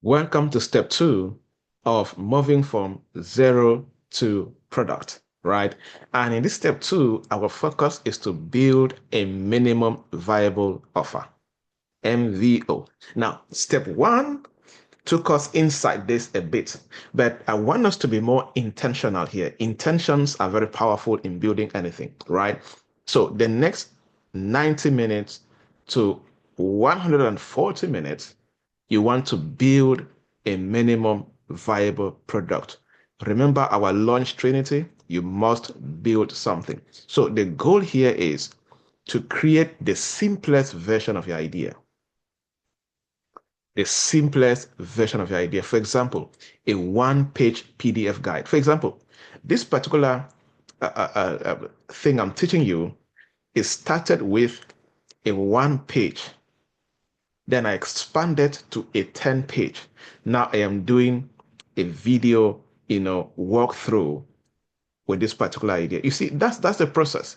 Welcome to step two of moving from zero to product, right? And in this step two, our focus is to build a minimum viable offer, MVO. Now, step one took us inside this a bit, but I want us to be more intentional here. Intentions are very powerful in building anything, right? So the next 90 minutes to 140 minutes, you want to build a minimum viable product. Remember our launch trinity? You must build something. So the goal here is to create the simplest version of your idea. The simplest version of your idea. For example, a one-page PDF guide. For example, this particular thing I'm teaching you is started with a one-page. Then I expanded to a 10-page. Now I am doing a video, walkthrough with this particular idea. You see, that's the process.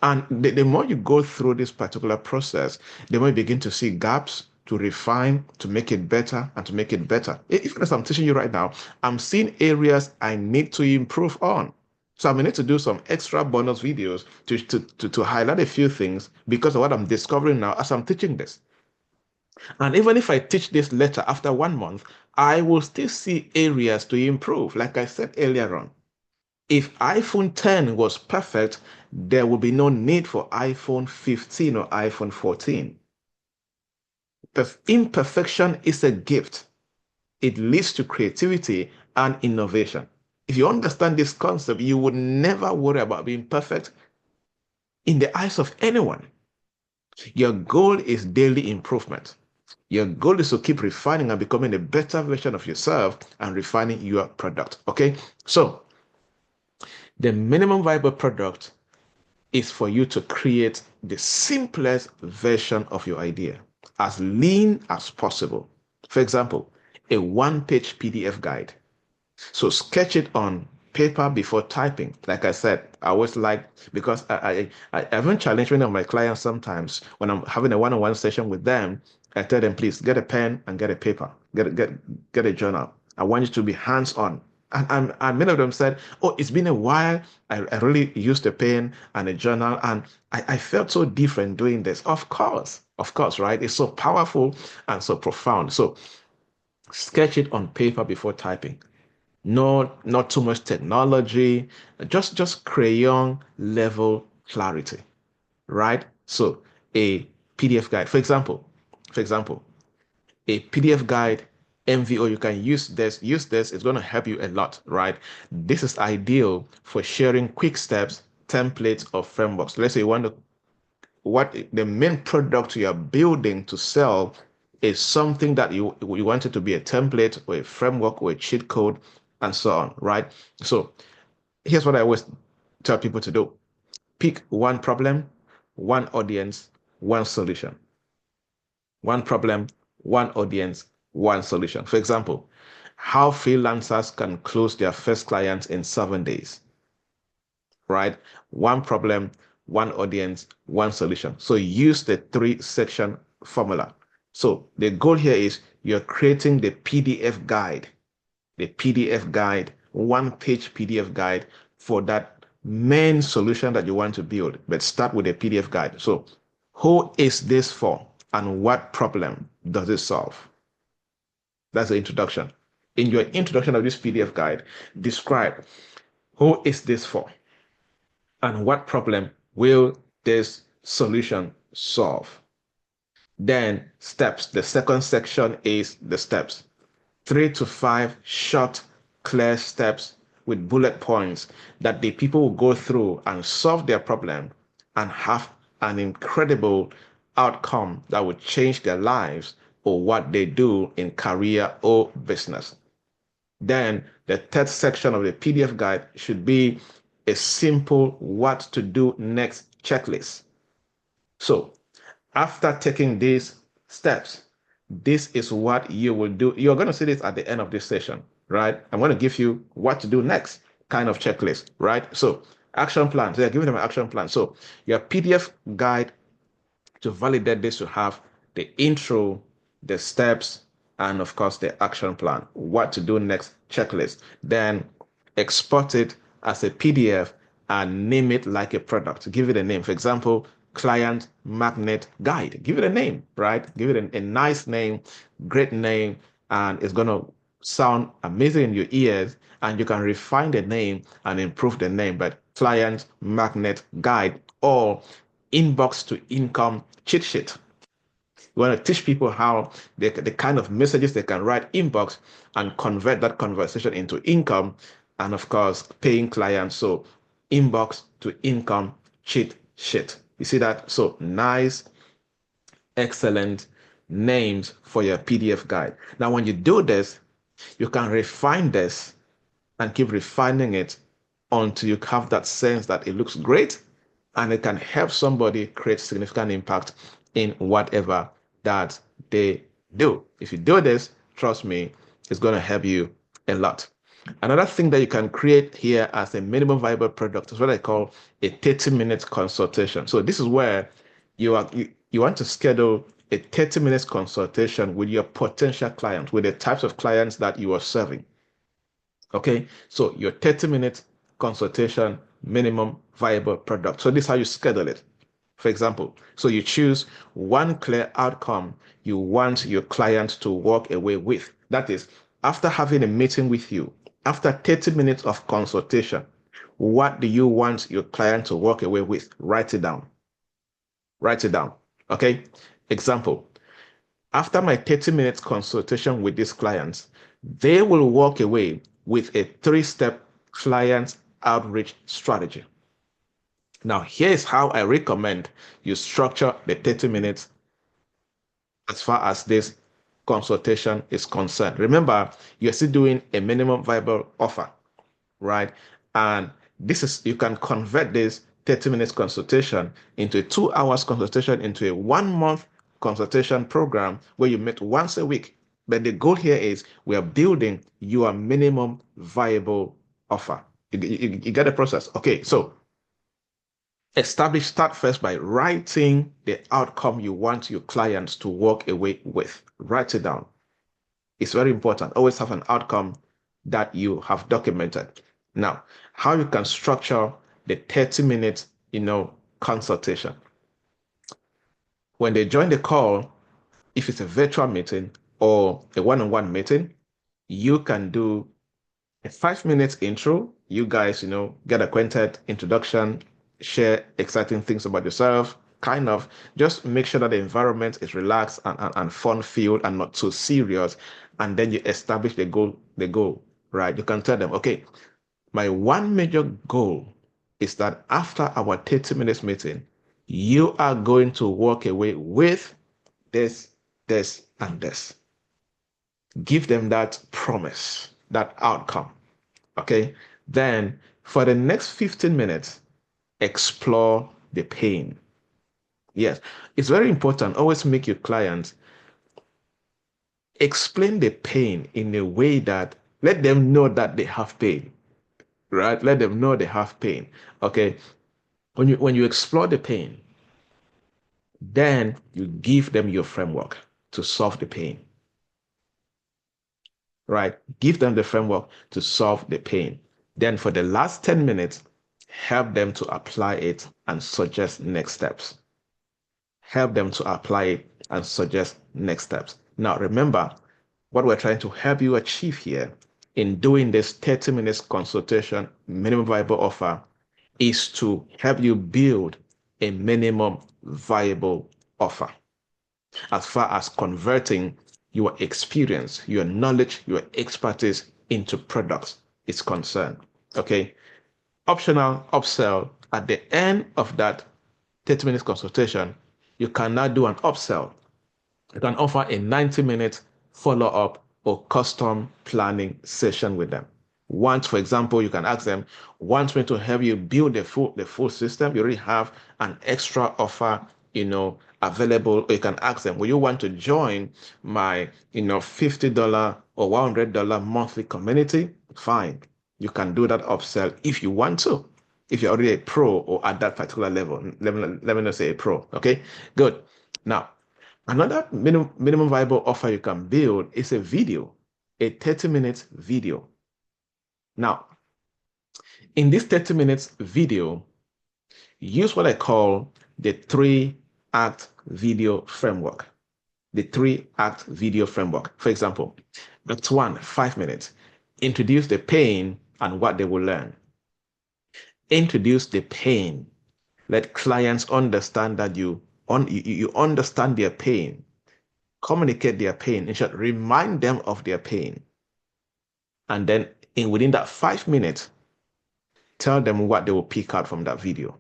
And the more you go through this particular process, the more you begin to see gaps, to refine, to make it better, and to make it better. Even as I'm teaching you right now, I'm seeing areas I need to improve on. So I may need to do some extra bonus videos to highlight a few things because of what I'm discovering now as I'm teaching this. And even if I teach this later after 1 month, I will still see areas to improve. Like I said earlier on, if iPhone 10 was perfect, there would be no need for iPhone 15 or iPhone 14. Imperfection is a gift. It leads to creativity and innovation. If you understand this concept, you would never worry about being perfect in the eyes of anyone. Your goal is daily improvement. Your goal is to keep refining and becoming a better version of yourself and refining your product. Okay? So, the minimum viable product is for you to create the simplest version of your idea, as lean as possible. For example, a one-page PDF guide. So sketch it on paper before typing. Like I said, I always like, because I even challenge one of my clients sometimes when I'm having a one-on-one session with them. I tell them, please get a pen and get a paper, get a journal. I want you to be hands-on. And many of them said, oh, it's been a while. I really used a pen and a journal, and I felt so different doing this. Of course, right? It's so powerful and so profound. So sketch it on paper before typing. No, not too much technology, just crayon level clarity, right? So a PDF guide, for example, a PDF guide, MVO, you can use this. It's going to help you a lot, right? This is ideal for sharing quick steps, templates, or frameworks. Let's say you want to, what the main product you are building to sell is something that you want it to be a template or a framework or a cheat code and so on, right? So here's what I always tell people to do. Pick one problem, one audience, one solution. One problem, one audience, one solution. For example, how freelancers can close their first clients in 7 days, right? One problem, one audience, one solution. So use the 3-section formula. So the goal here is you're creating the PDF guide, one-page PDF guide for that main solution that you want to build. But start with a PDF guide. So who is this for and what problem does it solve? That's the introduction. In your introduction of this PDF guide, describe who is this for and what problem will this solution solve. Then steps. The second section is the steps. 3 to 5 short, clear steps with bullet points that the people will go through and solve their problem and have an incredible outcome that would change their lives or what they do in career or business. Then the third section of the PDF guide should be a simple what to do next checklist. So after taking these steps, this is what you will do. You're going to see this at the end of this session, right? I'm going to give you what to do next kind of checklist, right? So action plan. So you're giving them an action plan. So your PDF guide, to validate this, to have the intro, the steps, and of course the action plan, what to do next, checklist. Then export it as a PDF and name it like a product. Give it a name. For example, client magnet guide. Give it a name, right? Give it a nice name, great name, and it's going to sound amazing in your ears, and you can refine the name and improve the name. But client magnet guide or inbox to income cheat sheet. We want to teach people how the kind of messages they can write inbox and convert that conversation into income, and of course paying clients. So inbox to income cheat sheet. You see that? So nice, excellent names for your PDF guide. Now, when you do this, you can refine this and keep refining it until you have that sense that it looks great and it can help somebody create significant impact in whatever that they do. If you do this, trust me, it's going to help you a lot. Another thing that you can create here as a minimum viable product is what I call a 30-minute consultation. So this is where you want to schedule a 30 minutes consultation with your potential client, with the types of clients that you are serving. Okay, so your 30-minute consultation minimum viable product. So this is how you schedule it. For example, so you choose one clear outcome you want your client to walk away with. That is, after having a meeting with you, after 30 minutes of consultation, what do you want your client to walk away with? Write it down. Write it down. Okay. Example, after my 30 minutes consultation with these clients, they will walk away with a 3-step client outreach strategy. Now, here's how I recommend you structure the 30 minutes as far as this consultation is concerned. Remember, you're still doing a minimum viable offer, right? And this is, you can convert this 30 minutes consultation into a 2 hours consultation into a 1 month consultation program where you meet once a week. But the goal here is we are building your minimum viable offer. You get the process. Okay, so start first by writing the outcome you want your clients to walk away with. Write it down. It's very important. Always have an outcome that you have documented. Now, how you can structure the 30 minutes, consultation. When they join the call, if it's a virtual meeting or a one-on-one meeting, you can do a 5 minutes intro. You guys, get acquainted, introduction, share exciting things about yourself, kind of just make sure that the environment is relaxed and fun filled and not too serious. And then you establish the goal, right? You can tell them, okay, my one major goal is that after our 30 minutes meeting, you are going to walk away with this, and this. Give them that promise, that outcome. Okay. Then for the next 15 minutes, explore the pain. Yes, it's very important. Always make your clients explain the pain in a way that let them know that they have pain, right? Let them know they have pain. Okay. When you explore the pain, then you give them your framework to solve the pain, right? Give them the framework to solve the pain. Then for the last 10 minutes, help them to apply it and suggest next steps. Help them to apply it and suggest next steps. Now, remember, what we're trying to help you achieve here in doing this 30 minutes consultation minimum viable offer is to help you build a minimum viable offer as far as converting your experience, your knowledge, your expertise into products is concerned. Okay. Optional upsell at the end of that 30 minutes consultation, you can now do an upsell. You can offer a 90-minute follow-up or custom planning session with them. Once, for example, you can ask them, want me to help you build the full system? You already have an extra offer, available. Or you can ask them, will you want to join my, $50 or $100 monthly community? Fine. You can do that upsell if you want to. If you're already a pro or at that particular level, let me not say a pro. Okay, good. Now, Another minimum viable offer you can build is a video, a 30-minute video. Now, in this 30 minutes video, use what I call the 3-act video framework. The 3-act video framework. For example, Act 1, 5 minutes. Introduce the pain and what they will learn. Introduce the pain. Let clients understand that you understand their pain. Communicate their pain. In short, remind them of their pain. And then within that 5 minutes, tell them what they will pick out from that video.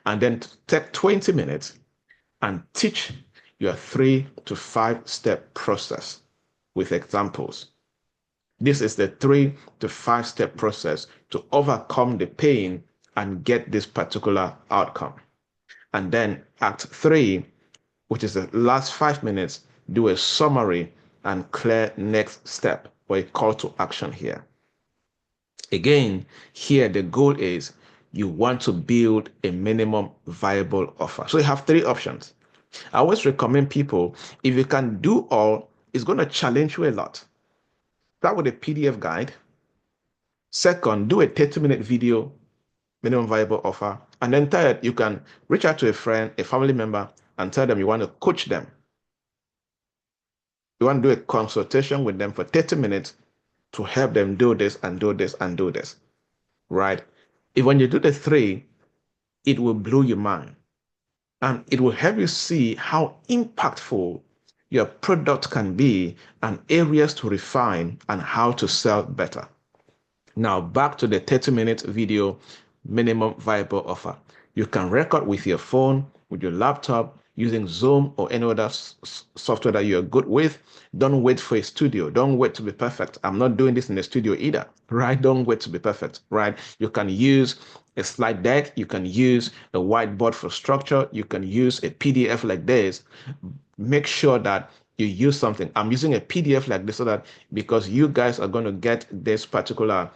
And then take 20 minutes and teach your 3 to 5 step process with examples. This is the 3 to 5 step process to overcome the pain and get this particular outcome. And then Act 3, which is the last 5 minutes, do a summary and clear next step or a call to action here. Again, here the goal is you want to build a minimum viable offer. So you have 3 options. I always recommend people, if you can do all, it's going to challenge you a lot. Start with a PDF guide. Second, do a 30-minute video, minimum viable offer. And then third, you can reach out to a friend, a family member, and tell them you want to coach them. You want to do a consultation with them for 30 minutes to help them do this and do this and do this, right? If when you do the 3, it will blow your mind. And it will help you see how impactful your product can be and areas to refine and how to sell better. Now, back to the 30-minute video minimum viable offer. You can record with your phone, with your laptop, using Zoom or any other software that you're good with. Don't wait for a studio. Don't wait to be perfect. I'm not doing this in the studio either, right? Don't wait to be perfect, right? You can use a slide deck. You can use a whiteboard for structure. You can use a PDF like this. Make sure that you use something. I'm using a PDF like this so that because you guys are going to get this particular,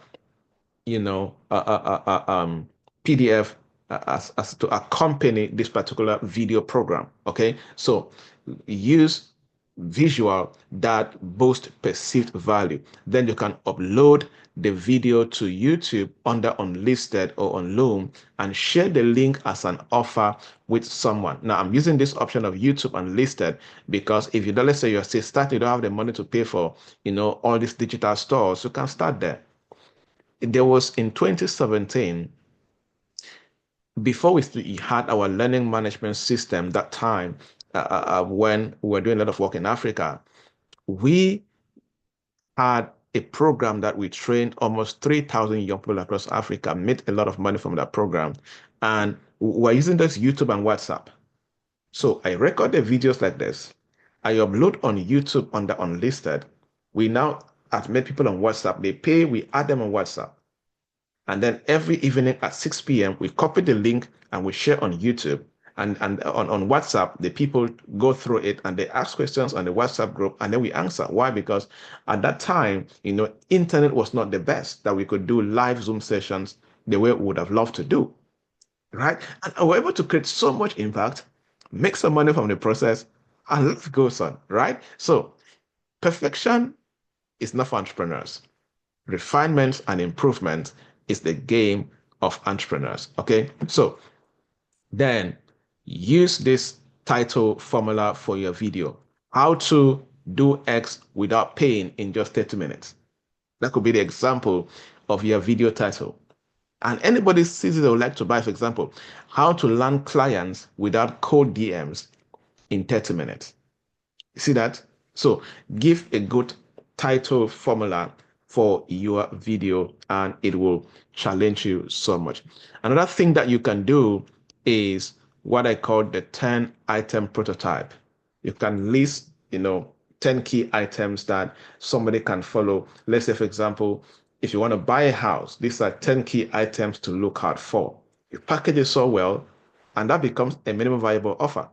PDF as to accompany this particular video program. Okay, so use visual that boost perceived value. Then you can upload the video to YouTube under unlisted or on Loom and share the link as an offer with someone. Now I'm using this option of YouTube unlisted because if you don't, let's say you're still starting, you don't have the money to pay for, all these digital stores, you can start there. There was in 2017, before we had our learning management system that time, when we were doing a lot of work in Africa, we had a program that we trained almost 3,000 young people across Africa, made a lot of money from that program. And we're using this YouTube and WhatsApp. So I record the videos like this. I upload on YouTube under unlisted. We now have made people on WhatsApp. They pay, we add them on WhatsApp. And then every evening at 6 p.m., we copy the link and we share on YouTube. And on WhatsApp, the people go through it and they ask questions on the WhatsApp group and then we answer. Why? Because at that time, internet was not the best that we could do live Zoom sessions the way we would have loved to do, right? And we're able to create so much impact, make some money from the process, and let's go, son, right? So perfection is not for entrepreneurs. Refinement and improvement is the game of entrepreneurs. Okay, so then use this title formula for your video. How to do X without paying in just 30 minutes. That could be the example of your video title. And anybody sees it, they would like to buy, for example, how to land clients without cold DMs in 30 minutes. You see that? So give a good title formula for your video and it will challenge you so much. Another thing that you can do is what I call the 10 item prototype. You can list, 10 key items that somebody can follow. Let's say, for example, if you want to buy a house, these are 10 key items to look out for. You package it so well, and that becomes a minimum viable offer,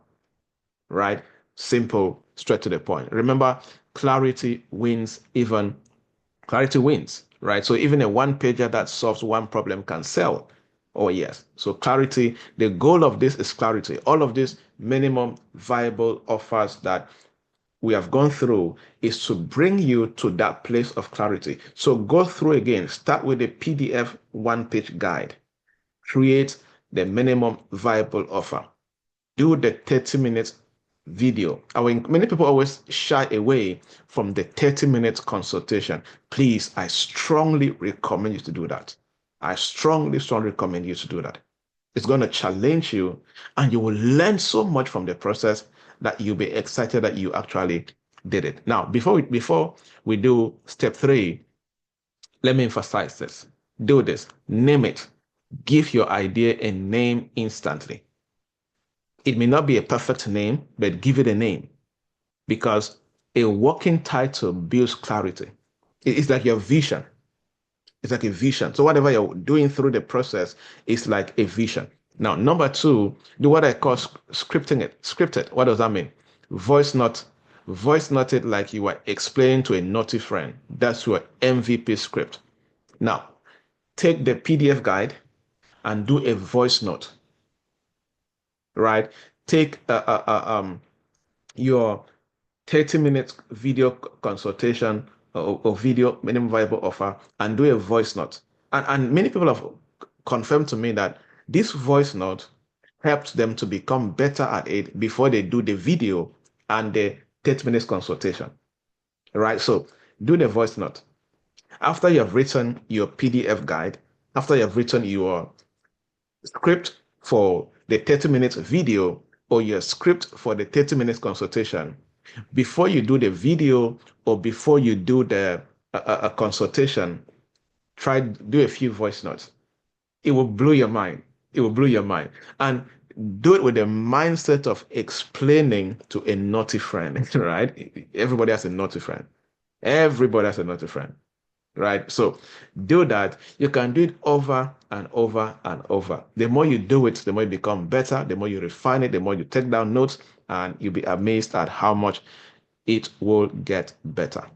right? Simple, straight to the point. Remember, clarity wins, right? So even a one pager that solves one problem can sell. Oh, yes. So clarity, the goal of this is clarity. All of these minimum viable offers that we have gone through is to bring you to that place of clarity. So go through again, start with a PDF one-page guide, create the minimum viable offer, do the 30 minutes video. I mean, many people always shy away from the 30 minutes consultation. Please, I strongly recommend you to do that. I strongly recommend you to do that. It's going to challenge you and you will learn so much from the process that you'll be excited that you actually did it. Now, before we do step 3, let me emphasize this. Do this. Name it. Give your idea a name instantly. It may not be a perfect name, but give it a name because a working title builds clarity. It's like your vision. It's like a vision. So whatever you're doing through the process is like a vision. Now, number 2, do what I call scripting it. Scripted. What does that mean? Voice note. Voice note it like you are explaining to a naughty friend. That's your MVP script. Now, take the PDF guide and do a voice note. Right? Take your 30 minutes video consultation or video minimum viable offer and do a voice note. And many people have confirmed to me that this voice note helped them to become better at it before they do the video and the 30 minutes consultation. Right? So do the voice note. After you have written your PDF guide, after you have written your script for the 30 minutes video or your script for the 30 minutes consultation, before you do the video or before you do the a consultation, do a few voice notes. It will blow your mind. It will blow your mind. And do it with the mindset of explaining to a naughty friend, right? Everybody has a naughty friend. Everybody has a naughty friend, right? So do that. You can do it over and over and over. The more you do it, the more you become better, the more you refine it, the more you take down notes, and you'll be amazed at how much it will get better.